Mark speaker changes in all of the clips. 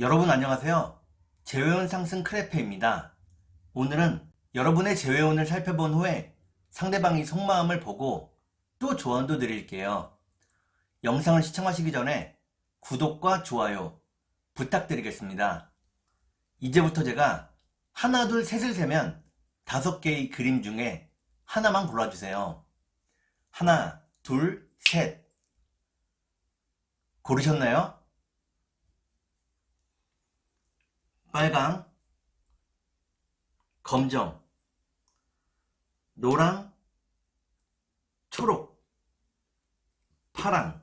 Speaker 1: 여러분 안녕하세요. 제외운 상승 크레페입니다. 오늘은 여러분의 제외운을 살펴본 후에 상대방이 속마음을 보고 또 조언도 드릴게요. 영상을 시청하시기 전에 구독과 좋아요 부탁드리겠습니다. 이제부터 제가 하나, 둘, 셋을 세면 5개의 그림 중에 하나만 골라주세요. 하나, 둘, 셋. 고르셨나요? 빨강, 검정, 노랑, 초록, 파랑.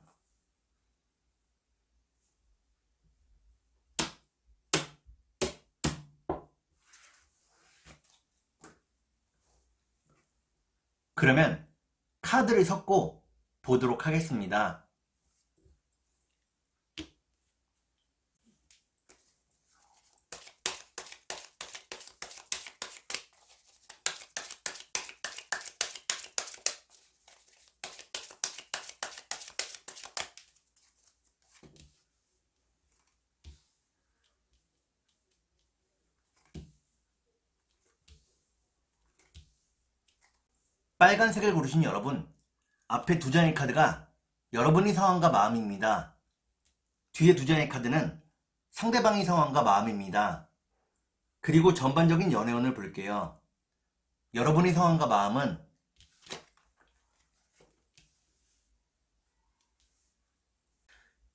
Speaker 1: 그러면 카드를 섞고 보도록 하겠습니다. 빨간색을 고르신 여러분, 앞에 2장의 카드가 여러분의 상황과 마음입니다. 뒤에 2장의 카드는 상대방의 상황과 마음입니다. 그리고 전반적인 연애운을 볼게요. 여러분의 상황과 마음은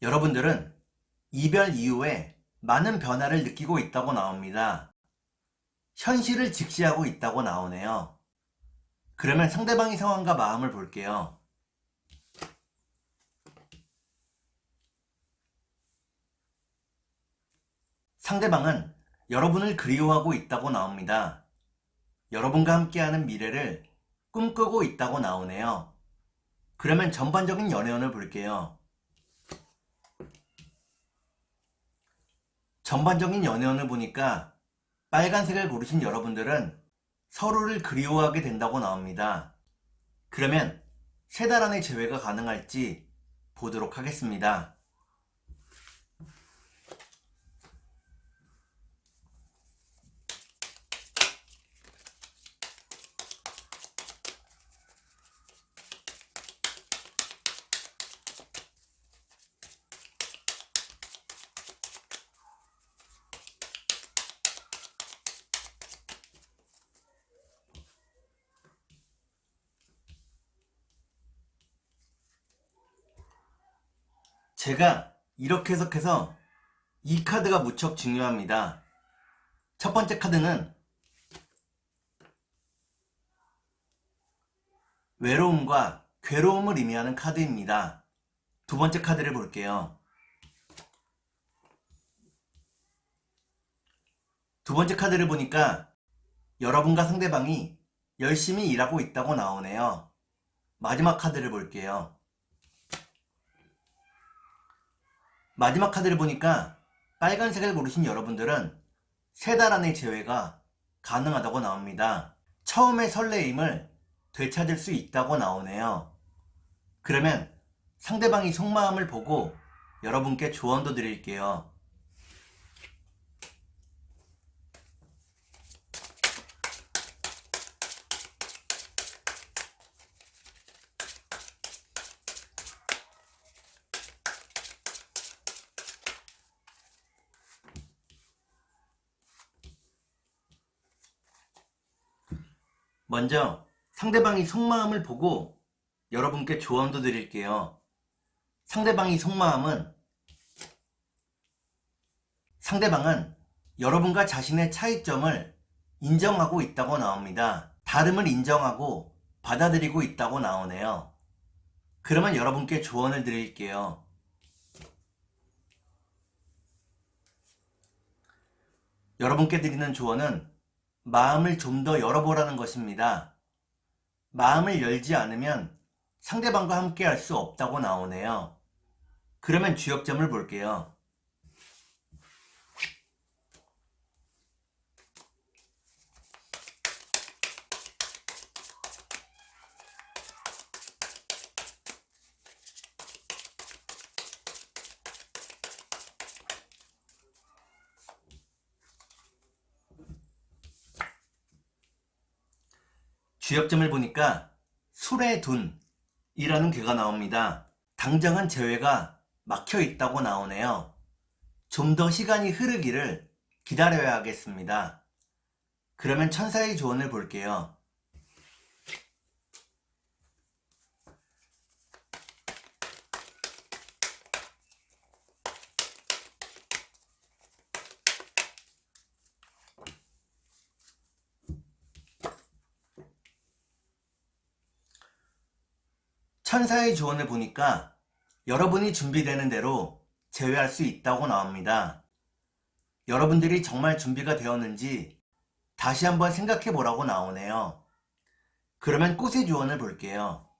Speaker 1: 여러분들은 이별 이후에 많은 변화를 느끼고 있다고 나옵니다. 현실을 직시하고 있다고 나오네요. 그러면 상대방의 상황과 마음을 볼게요. 상대방은 여러분을 그리워하고 있다고 나옵니다. 여러분과 함께하는 미래를 꿈꾸고 있다고 나오네요. 그러면 전반적인 연애운을 볼게요. 전반적인 연애운을 보니까 빨간색을 고르신 여러분들은 서로를 그리워하게 된다고 나옵니다. 그러면 3달 안에 재회가 가능할지 보도록 하겠습니다. 제가 이렇게 해석해서 이 카드가 무척 중요합니다. 첫 번째 카드는 외로움과 괴로움을 의미하는 카드입니다. 두 번째 카드를 볼게요. 두 번째 카드를 보니까 여러분과 상대방이 열심히 일하고 있다고 나오네요. 마지막 카드를 볼게요. 마지막 카드를 보니까 빨간색을 고르신 여러분들은 3달 안의 재회가 가능하다고 나옵니다. 처음의 설레임을 되찾을 수 있다고 나오네요. 그러면 상대방이 속마음을 보고 여러분께 조언도 드릴게요. 먼저 상대방이 속마음을 보고 여러분께 조언도 드릴게요. 상대방의 속마음은 상대방은 여러분과 자신의 차이점을 인정하고 있다고 나옵니다. 다름을 인정하고 받아들이고 있다고 나오네요. 그러면 여러분께 조언을 드릴게요. 여러분께 드리는 조언은 마음을 좀 더 열어보라는 것입니다. 마음을 열지 않으면 상대방과 함께 할 수 없다고 나오네요. 그러면 주역점을 볼게요. 주역점을 보니까 술에 둔이라는 괴가 나옵니다. 당장은 재회가 막혀 있다고 나오네요. 좀 더 시간이 흐르기를 기다려야 하겠습니다. 그러면 천사의 조언을 볼게요. 천사의 조언을 보니까 여러분이 준비되는 대로 제외할 수 있다고 나옵니다. 여러분들이 정말 준비가 되었는지 다시 한번 생각해 보라고 나오네요. 그러면 꽃의 조언을 볼게요.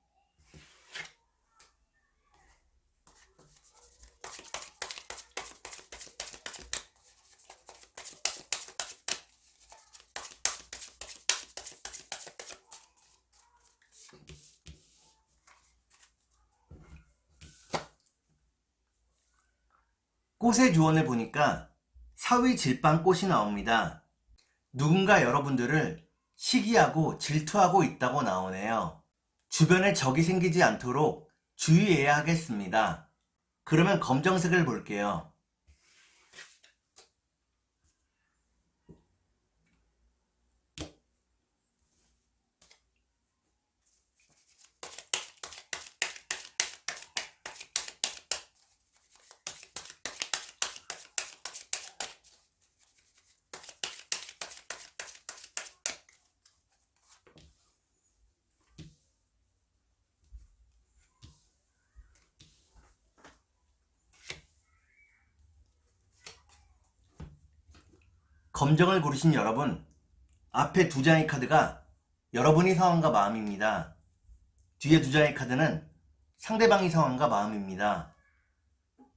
Speaker 1: 꽃의 조언을 보니까 사위질방꽃이 나옵니다. 누군가 여러분들을 시기하고 질투하고 있다고 나오네요. 주변에 적이 생기지 않도록 주의해야 하겠습니다. 그러면 검정색을 볼게요. 검정을 고르신 여러분, 앞에 두 장의 카드가 여러분의 상황과 마음입니다. 뒤에 두 장의 카드는 상대방의 상황과 마음입니다.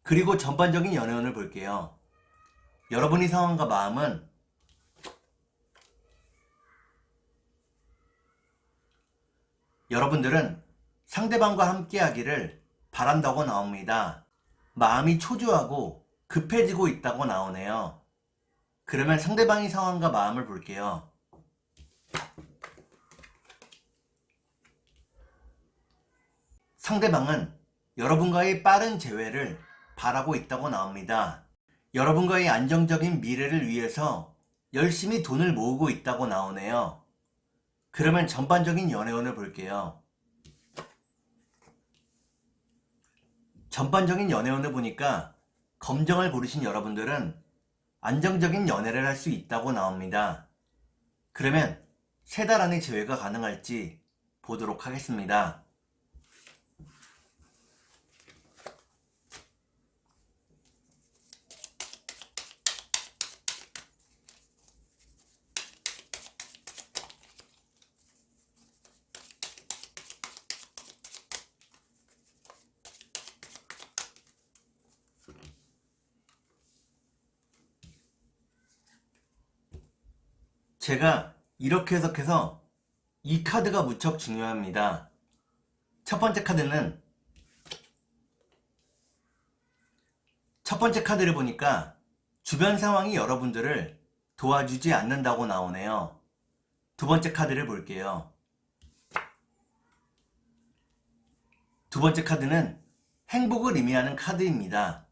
Speaker 1: 그리고 전반적인 연애운을 볼게요. 여러분의 상황과 마음은 여러분들은 상대방과 함께 하기를 바란다고 나옵니다. 마음이 초조하고 급해지고 있다고 나오네요. 그러면 상대방의 상황과 마음을 볼게요. 상대방은 여러분과의 빠른 재회를 바라고 있다고 나옵니다. 여러분과의 안정적인 미래를 위해서 열심히 돈을 모으고 있다고 나오네요. 그러면 전반적인 연애운을 볼게요. 전반적인 연애운을 보니까 검정을 고르신 여러분들은 안정적인 연애를 할 수 있다고 나옵니다. 그러면 3달 안에 재회가 가능할지 보도록 하겠습니다. 제가 이렇게 해석해서 이 카드가 무척 중요합니다. 첫 번째 카드를 보니까 주변 상황이 여러분들을 도와주지 않는다고 나오네요. 두 번째 카드를 볼게요. 두 번째 카드는 행복을 의미하는 카드입니다.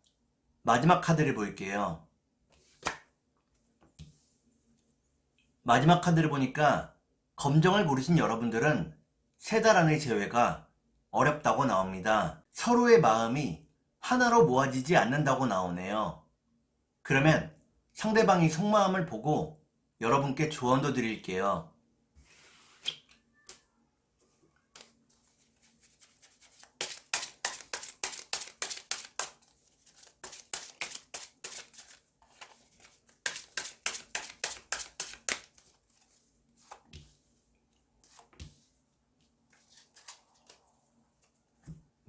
Speaker 1: 마지막 카드를 볼게요. 마지막 카드를 보니까 검정을 고르신 여러분들은 3달 안의 재회가 어렵다고 나옵니다. 서로의 마음이 하나로 모아지지 않는다고 나오네요. 그러면 상대방이 속마음을 보고 여러분께 조언도 드릴게요.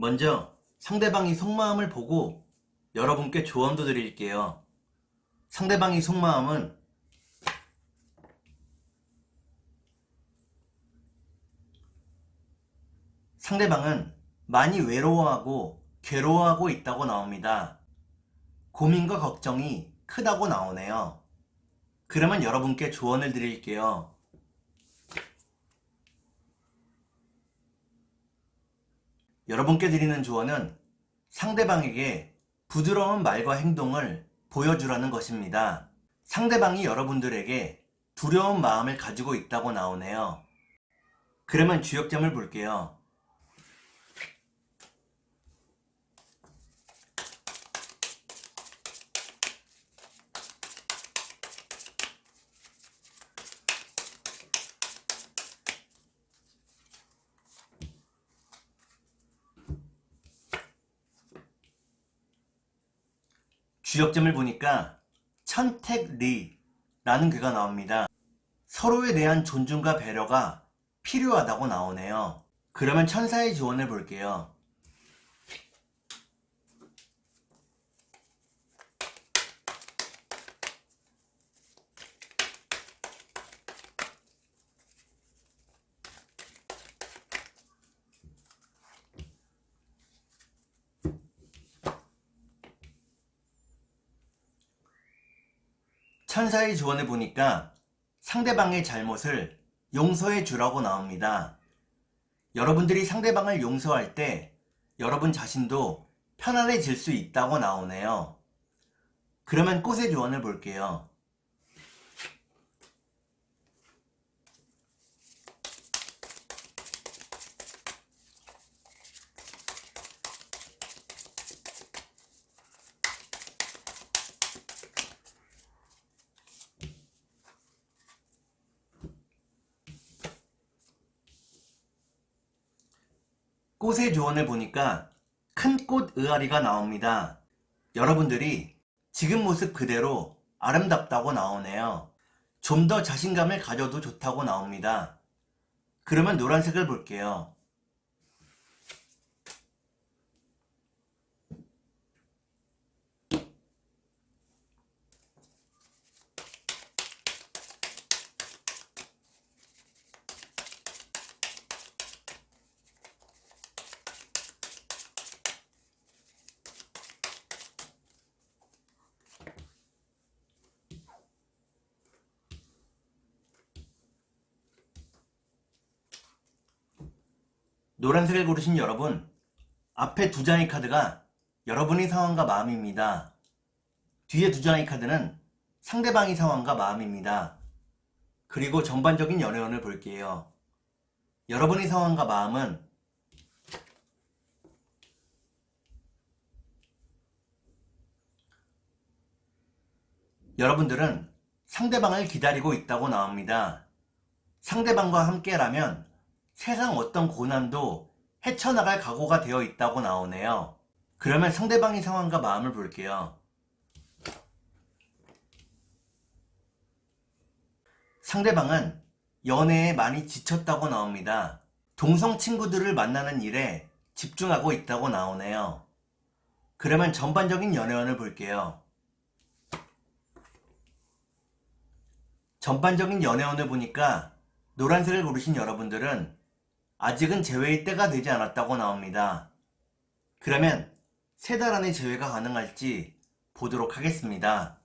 Speaker 1: 먼저 상대방이 속마음을 보고 여러분께 조언도 드릴게요. 상대방의 속마음은 상대방은 많이 외로워하고 괴로워하고 있다고 나옵니다. 고민과 걱정이 크다고 나오네요. 그러면 여러분께 조언을 드릴게요. 여러분께 드리는 조언은 상대방에게 부드러운 말과 행동을 보여주라는 것입니다. 상대방이 여러분들에게 두려운 마음을 가지고 있다고 나오네요. 그러면 주역점을 볼게요. 주역점을 보니까 천택리라는 괴가 나옵니다. 서로에 대한 존중과 배려가 필요하다고 나오네요. 그러면 천사의 조언을 볼게요. 천사의 조언을 보니까 상대방의 잘못을 용서해 주라고 나옵니다. 여러분들이 상대방을 용서할 때 여러분 자신도 편안해질 수 있다고 나오네요. 그러면 꽃의 조언을 볼게요. 꽃의 조언을 보니까 큰 꽃 의아리가 나옵니다. 여러분들이 지금 모습 그대로 아름답다고 나오네요. 좀 더 자신감을 가져도 좋다고 나옵니다. 그러면 노란색을 볼게요. 노란색을 고르신 여러분, 앞에 두 장의 카드가 여러분의 상황과 마음입니다. 뒤에 두 장의 카드는 상대방의 상황과 마음입니다. 그리고 전반적인 연애운을 볼게요. 여러분의 상황과 마음은 여러분들은 상대방을 기다리고 있다고 나옵니다. 상대방과 함께라면 세상 어떤 고난도 헤쳐나갈 각오가 되어 있다고 나오네요. 그러면 상대방의 상황과 마음을 볼게요. 상대방은 연애에 많이 지쳤다고 나옵니다. 동성 친구들을 만나는 일에 집중하고 있다고 나오네요. 그러면 전반적인 연애운을 볼게요. 전반적인 연애운을 보니까 노란색을 고르신 여러분들은 아직은 재회의 때가 되지 않았다고 나옵니다. 그러면 3달 안에 재회가 가능할지 보도록 하겠습니다.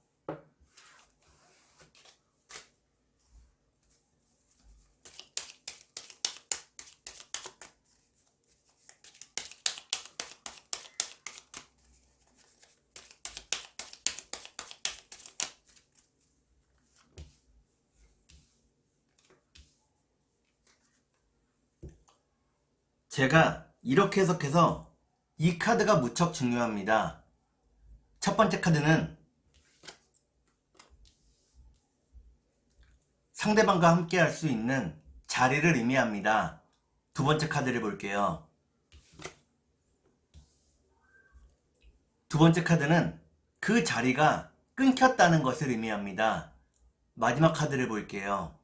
Speaker 1: 제가 이렇게 해석해서 이 카드가 무척 중요합니다. 첫 번째 카드는 상대방과 함께 할 수 있는 자리를 의미합니다. 두 번째 카드를 볼게요. 두 번째 카드는 그 자리가 끊겼다는 것을 의미합니다. 마지막 카드를 볼게요.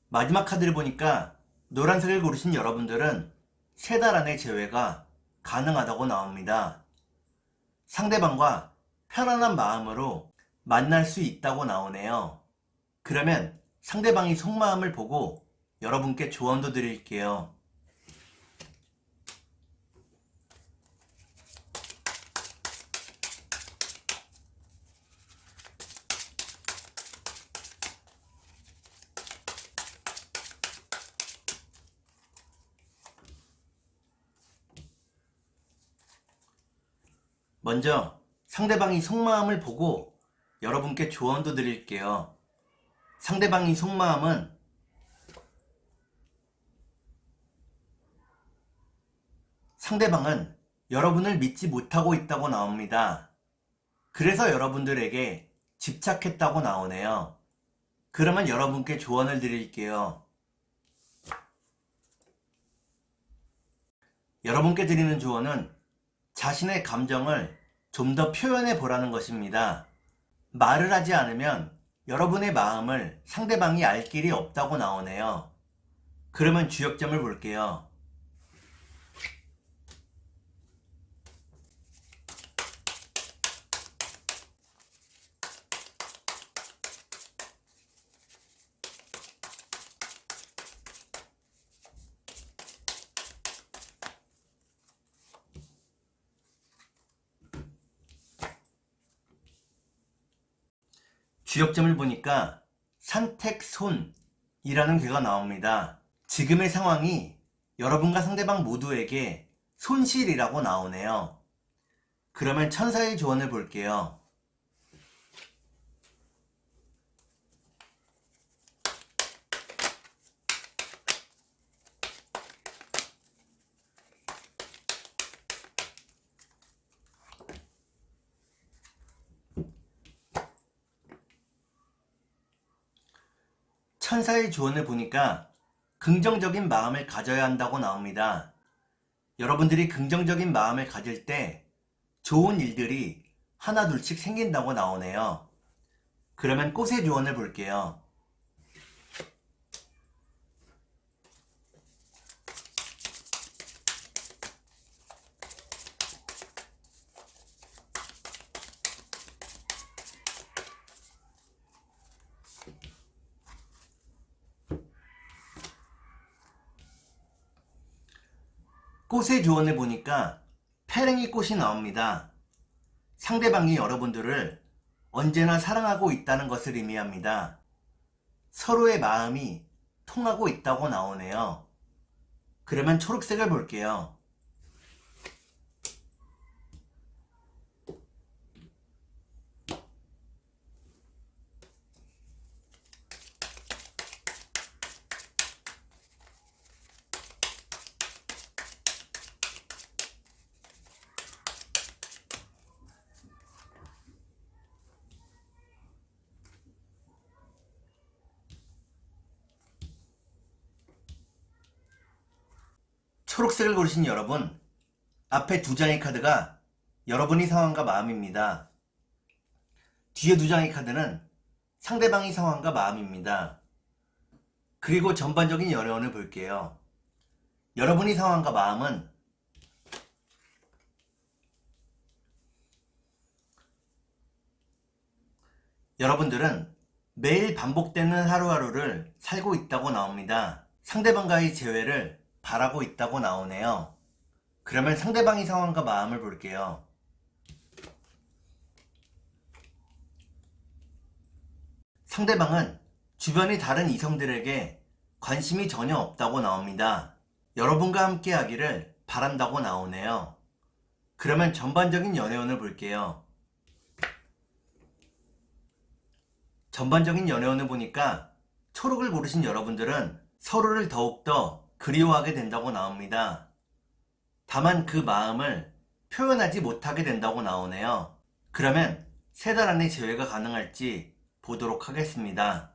Speaker 1: 마지막 카드를 보니까 노란색을 고르신 여러분들은 3달 안에 재회가 가능하다고 나옵니다. 상대방과 편안한 마음으로 만날 수 있다고 나오네요. 그러면 상대방이 속마음을 보고 여러분께 조언도 드릴게요. 먼저 상대방이 속마음을 보고 여러분께 조언도 드릴게요. 상대방이 속마음은 상대방은 여러분을 믿지 못하고 있다고 나옵니다. 그래서 여러분들에게 집착했다고 나오네요. 그러면 여러분께 조언을 드릴게요. 여러분께 드리는 조언은 자신의 감정을 좀 더 표현해 보라는 것입니다. 말을 하지 않으면 여러분의 마음을 상대방이 알 길이 없다고 나오네요. 그러면 주역점을 볼게요. 주역점을 보니까 산택손이라는 괴가 나옵니다. 지금의 상황이 여러분과 상대방 모두에게 손실이라고 나오네요. 그러면 천사의 조언을 볼게요. 천사의 조언을 보니까 긍정적인 마음을 가져야 한다고 나옵니다. 여러분들이 긍정적인 마음을 가질 때 좋은 일들이 하나 둘씩 생긴다고 나오네요. 그러면 꽃의 조언을 볼게요. 꽃의 조언을 보니까 페랭이 꽃이 나옵니다. 상대방이 여러분들을 언제나 사랑하고 있다는 것을 의미합니다. 서로의 마음이 통하고 있다고 나오네요. 그러면 초록색을 볼게요. 초록색을 고르신 여러분, 앞에 두 장의 카드가 여러분의 상황과 마음입니다. 뒤에 두 장의 카드는 상대방의 상황과 마음입니다. 그리고 전반적인 연애운을 볼게요. 여러분의 상황과 마음은 여러분들은 매일 반복되는 하루하루를 살고 있다고 나옵니다. 상대방과의 재회를 바라고 있다고 나오네요. 그러면 상대방의 상황과 마음을 볼게요. 상대방은 주변의 다른 이성들에게 관심이 전혀 없다고 나옵니다. 여러분과 함께 하기를 바란다고 나오네요. 그러면 전반적인 연애운을 볼게요. 전반적인 연애운을 보니까 초록을 고르신 여러분들은 서로를 더욱더 그리워하게 된다고 나옵니다. 다만 그 마음을 표현하지 못하게 된다고 나오네요. 그러면 3달 안에 재회가 가능할지 보도록 하겠습니다.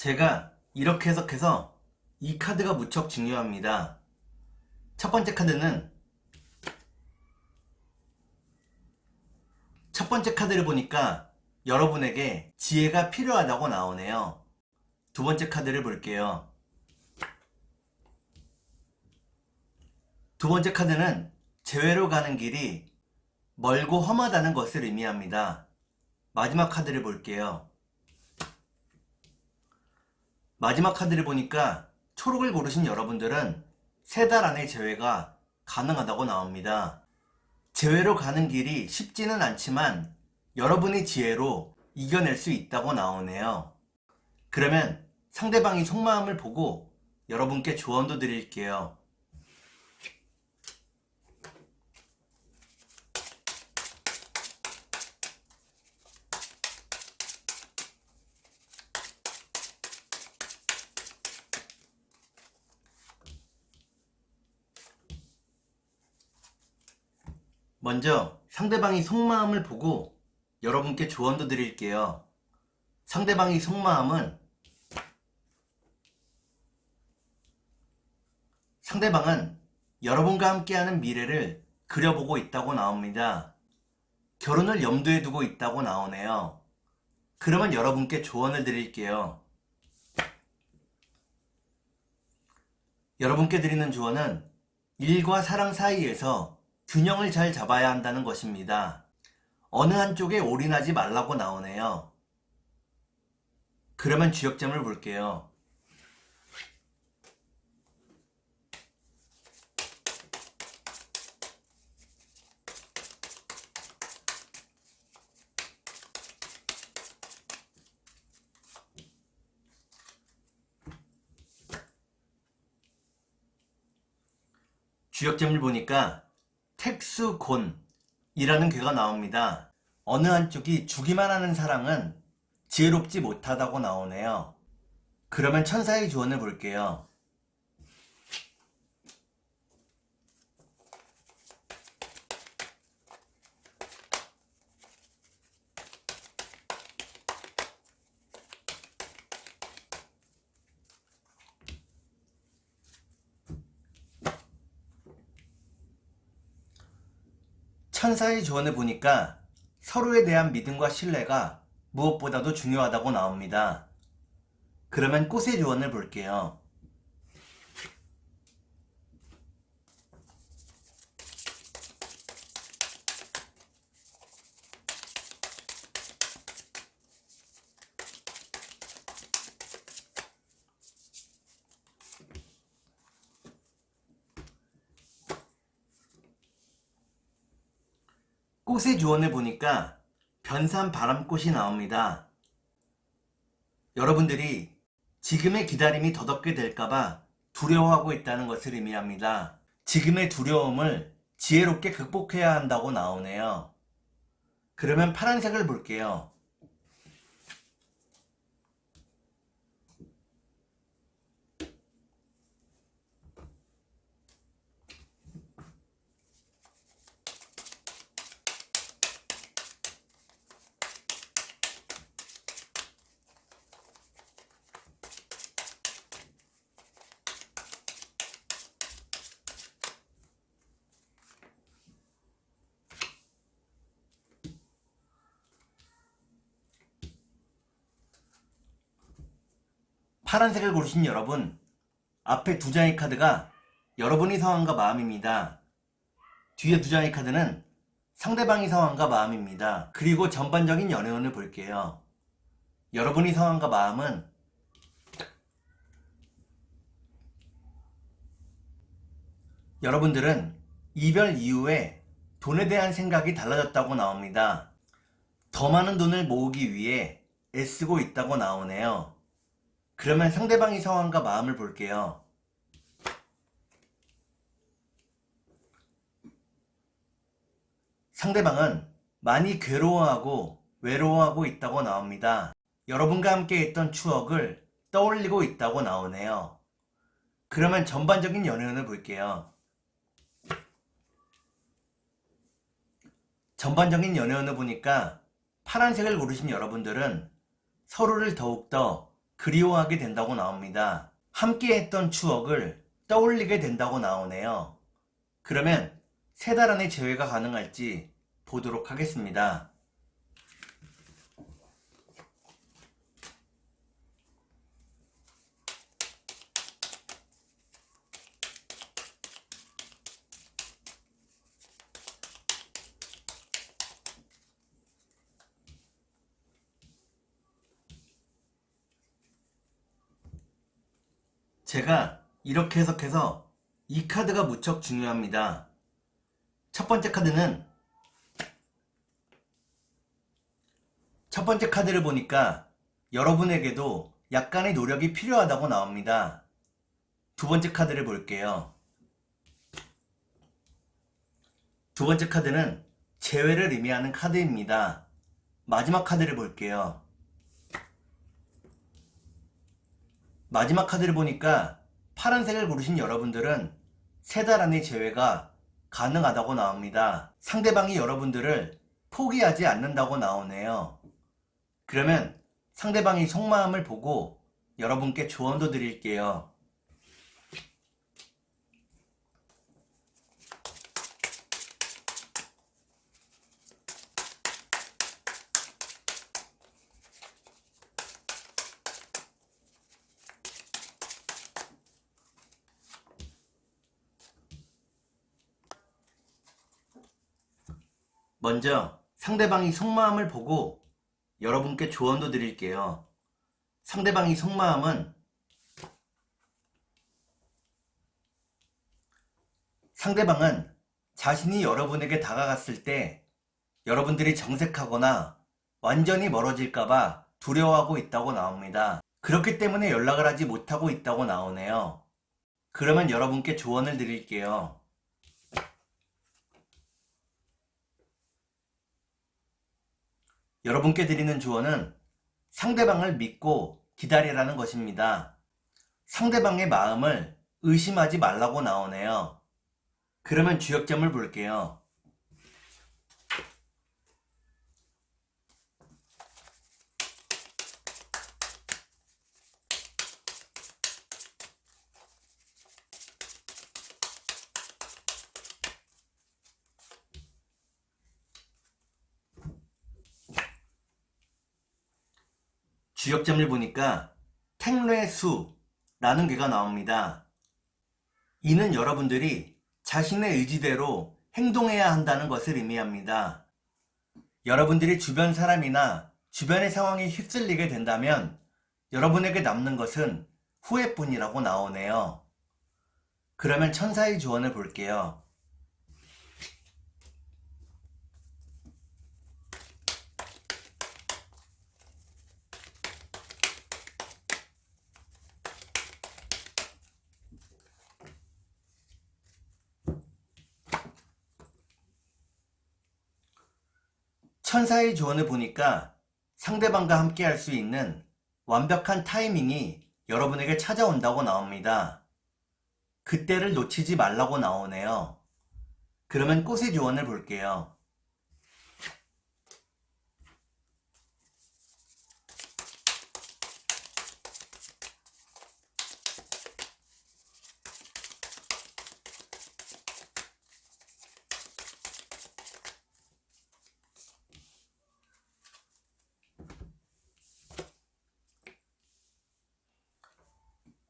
Speaker 1: 제가 이렇게 해석해서 이 카드가 무척 중요합니다. 첫 번째 카드를 보니까 여러분에게 지혜가 필요하다고 나오네요. 두 번째 카드를 볼게요. 두 번째 카드는 재회로 가는 길이 멀고 험하다는 것을 의미합니다. 마지막 카드를 볼게요. 마지막 카드를 보니까 초록을 고르신 여러분들은 3달 안에 재회가 가능하다고 나옵니다. 재회로 가는 길이 쉽지는 않지만 여러분의 지혜로 이겨낼 수 있다고 나오네요. 그러면 상대방이 속마음을 보고 여러분께 조언도 드릴게요. 먼저 상대방이 속마음을 보고 여러분께 조언도 드릴게요. 상대방의 속마음은 상대방은 여러분과 함께하는 미래를 그려보고 있다고 나옵니다. 결혼을 염두에 두고 있다고 나오네요. 그러면 여러분께 조언을 드릴게요. 여러분께 드리는 조언은 일과 사랑 사이에서 균형을 잘 잡아야 한다는 것입니다. 어느 한쪽에 올인하지 말라고 나오네요. 그러면 주역점을 볼게요. 주역점을 보니까 택수곤이라는 괴가 나옵니다. 어느 한쪽이 주기만 하는 사랑은 지혜롭지 못하다고 나오네요. 그러면 천사의 조언을 볼게요. 천사의 조언을 보니까 서로에 대한 믿음과 신뢰가 무엇보다도 중요하다고 나옵니다. 그러면 꽃의 조언을 볼게요. 꽃의 조언을 보니까 변산 바람꽃이 나옵니다. 여러분들이 지금의 기다림이 더덥게 될까봐 두려워하고 있다는 것을 의미합니다. 지금의 두려움을 지혜롭게 극복해야 한다고 나오네요. 그러면 파란색을 볼게요. 파란색을 고르신 여러분, 앞에 2장의 카드가 여러분의 상황과 마음입니다. 뒤에 2장의 카드는 상대방의 상황과 마음입니다. 그리고 전반적인 연애운을 볼게요. 여러분의 상황과 마음은 여러분들은 이별 이후에 돈에 대한 생각이 달라졌다고 나옵니다. 더 많은 돈을 모으기 위해 애쓰고 있다고 나오네요. 그러면 상대방의 상황과 마음을 볼게요. 상대방은 많이 괴로워하고 외로워하고 있다고 나옵니다. 여러분과 함께 했던 추억을 떠올리고 있다고 나오네요. 그러면 전반적인 연애운을 볼게요. 전반적인 연애운을 보니까 파란색을 고르신 여러분들은 서로를 더욱더 그리워하게 된다고 나옵니다. 함께 했던 추억을 떠올리게 된다고 나오네요. 그러면 3달 안에 재회가 가능할지 보도록 하겠습니다. 제가 이렇게 해석해서 이 카드가 무척 중요합니다. 첫 번째 카드를 보니까 여러분에게도 약간의 노력이 필요하다고 나옵니다. 두 번째 카드를 볼게요. 두 번째 카드는 재회를 의미하는 카드입니다. 마지막 카드를 볼게요. 마지막 카드를 보니까 파란색을 고르신 여러분들은 3달 안의 재회가 가능하다고 나옵니다. 상대방이 여러분들을 포기하지 않는다고 나오네요. 그러면 상대방의 속마음을 보고 여러분께 조언도 드릴게요. 먼저 상대방의 속마음을 보고 여러분께 조언도 드릴게요. 상대방의 속마음은 상대방은 자신이 여러분에게 다가갔을 때 여러분들이 정색하거나 완전히 멀어질까봐 두려워하고 있다고 나옵니다. 그렇기 때문에 연락을 하지 못하고 있다고 나오네요. 그러면 여러분께 조언을 드릴게요. 여러분께 드리는 조언은 상대방을 믿고 기다리라는 것입니다. 상대방의 마음을 의심하지 말라고 나오네요. 그러면 주역점을 볼게요. 주역점을 보니까 택례수라는 괴가 나옵니다. 이는 여러분들이 자신의 의지대로 행동해야 한다는 것을 의미합니다. 여러분들이 주변 사람이나 주변의 상황에 휩쓸리게 된다면 여러분에게 남는 것은 후회뿐이라고 나오네요. 그러면 천사의 조언을 볼게요. 천사의 조언을 보니까 상대방과 함께 할 수 있는 완벽한 타이밍이 여러분에게 찾아온다고 나옵니다. 그때를 놓치지 말라고 나오네요. 그러면 꽃의 조언을 볼게요.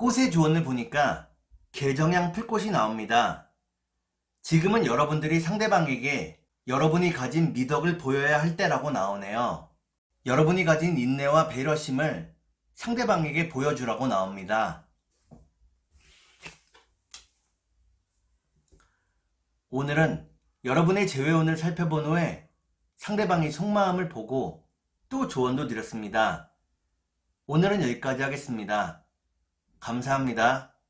Speaker 1: 꽃의 조언을 보니까 개정향 풀꽃이 나옵니다. 지금은 여러분들이 상대방에게 여러분이 가진 미덕을 보여야 할 때라고 나오네요. 여러분이 가진 인내와 배려심을 상대방에게 보여주라고 나옵니다. 오늘은 여러분의 재회운을 살펴본 후에 상대방의 속마음을 보고 또 조언도 드렸습니다. 오늘은 여기까지 하겠습니다. 감사합니다.